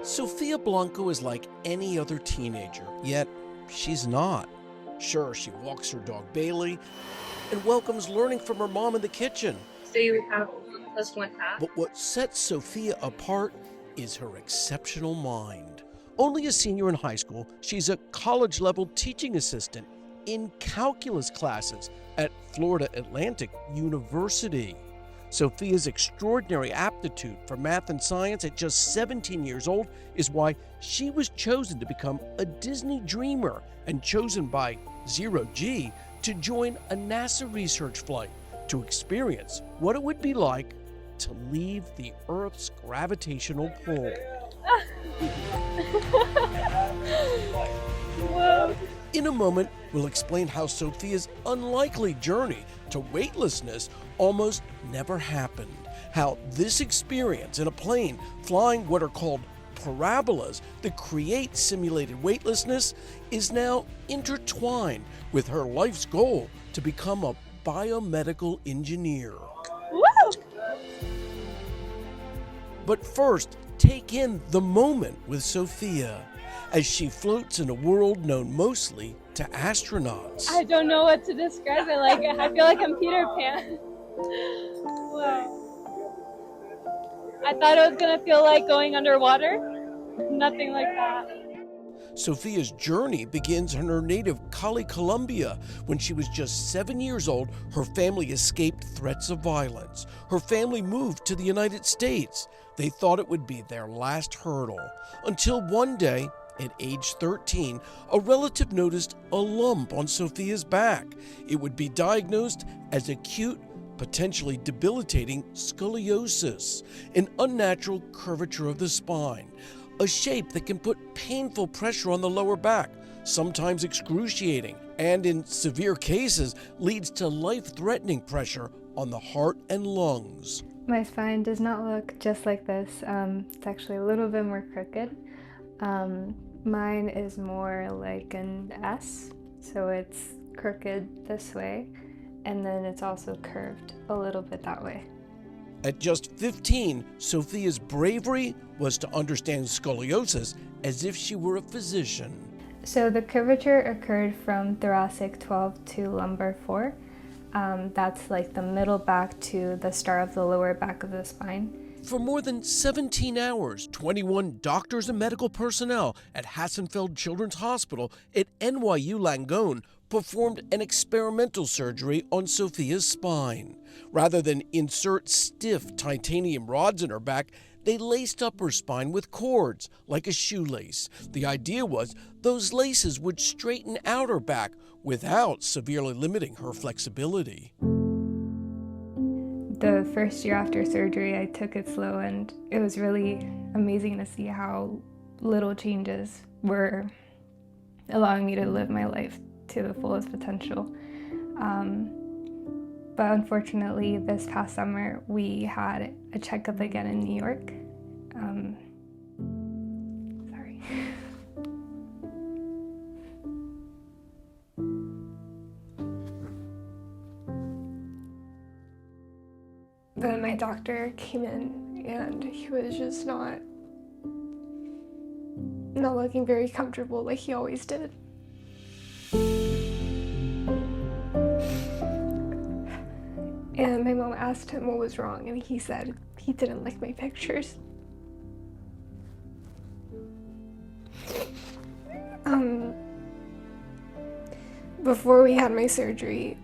Sofia Blanco is like any other teenager, yet she's not. Sure, she walks her dog Bailey and welcomes learning from her mom in the kitchen. So you have +1 half? But what sets Sofia apart is her exceptional mind. Only a senior in high school, she's a college-level teaching assistant in calculus classes at Florida Atlantic University. Sofia's extraordinary aptitude for math and science at just 17 years old is why she was chosen to become a Disney dreamer and chosen by Zero G to join a NASA research flight to experience what it would be like to leave the Earth's gravitational pull. Whoa. In a moment, we'll explain how Sofia's unlikely journey to weightlessness almost never happened, how this experience in a plane flying what are called parabolas that create simulated weightlessness is now intertwined with her life's goal to become a biomedical engineer. Woo! But first, take in the moment with Sofia as she floats in a world known mostly to astronauts. I don't know what to describe it like. I feel like I'm Peter Pan. Wow. I thought it was gonna feel like going underwater. Nothing like that. Sofia's journey begins in her native Cali, Colombia. When she was just 7 years old, her family escaped threats of violence. Her family moved to the United States. They thought it would be their last hurdle. Until one day, at age 13, a relative noticed a lump on Sofia's back. It would be diagnosed as acute, potentially debilitating scoliosis, an unnatural curvature of the spine, a shape that can put painful pressure on the lower back, sometimes excruciating, and in severe cases leads to life-threatening pressure on the heart and lungs. My spine does not look just like this. It's actually a little bit more crooked. Mine is more like an S, so it's crooked this way, and then it's also curved a little bit that way. At just 15, Sofia's bravery was to understand scoliosis as if she were a physician. So the curvature occurred from thoracic 12 to lumbar 4. That's like the middle back to the start of the lower back of the spine. For more than 17 hours, 21 doctors and medical personnel at Hassenfeld Children's Hospital at NYU Langone performed an experimental surgery on Sofia's spine. Rather than insert stiff titanium rods in her back, they laced up her spine with cords, like a shoelace. The idea was those laces would straighten out her back without severely limiting her flexibility. The first year after surgery, I took it slow, and it was really amazing to see how little changes were allowing me to live my life to the fullest potential. But unfortunately, this past summer, we had a checkup again in New York. Sorry. Then my doctor came in, and he was just not looking very comfortable like he always did. And my mom asked him what was wrong, and he said he didn't like my pictures. Before we had my surgery,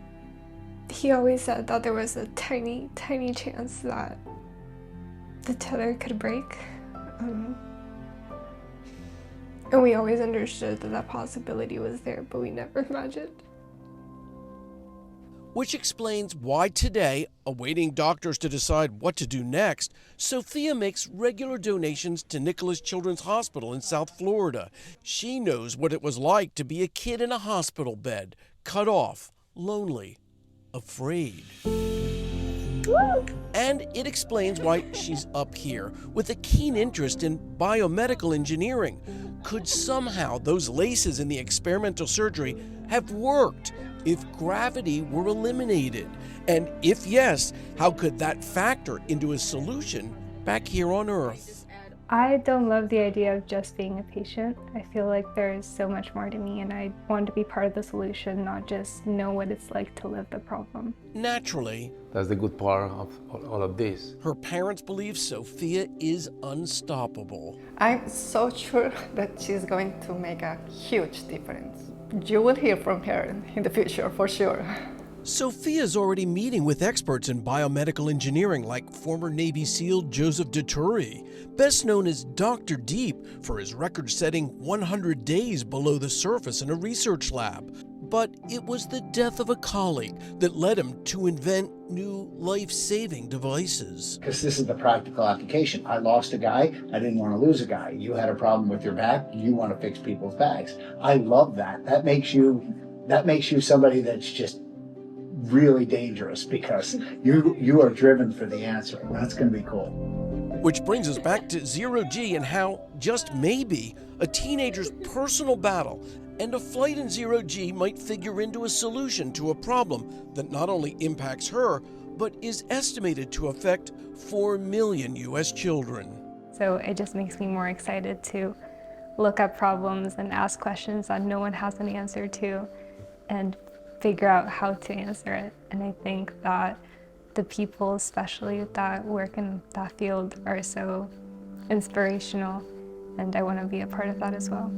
he always said that there was a tiny, tiny chance that the tether could break. And we always understood that that possibility was there, but we never imagined. Which explains why today, awaiting doctors to decide what to do next, Sofia makes regular donations to Nicholas Children's Hospital in South Florida. She knows what it was like to be a kid in a hospital bed, cut off, lonely, afraid. And it explains why she's up here with a keen interest in biomedical engineering. Could somehow those laces in the experimental surgery have worked if gravity were eliminated? And if yes, how could that factor into a solution back here on Earth? I don't love the idea of just being a patient. I feel like there's so much more to me and I want to be part of the solution, not just know what it's like to live the problem. Naturally, that's the good part of all of this. her parents believe Sofia is unstoppable. I'm so sure that she's going to make a huge difference. You will hear from her in the future for sure. Sofia's already meeting with experts in biomedical engineering like former Navy SEAL Joseph Dituri, best known as Dr. Deep for his record-setting 100 days below the surface in a research lab. But it was the death of a colleague that led him to invent new life-saving devices. Because this is the practical application. I lost a guy, I didn't want to lose a guy. You had a problem with your back, you want to fix people's backs. I love that. That makes you somebody that's just really dangerous because you are driven for the answer, and that's going to be cool. Which brings us back to Zero G and how, just maybe, a teenager's personal battle and a flight in Zero G might figure into a solution to a problem that not only impacts her, but is estimated to affect 4 million US children. So it just makes me more excited to look at problems and ask questions that no one has an answer to and figure out how to answer it. And I think that the people, especially that work in that field, are so inspirational, and I want to be a part of that as well.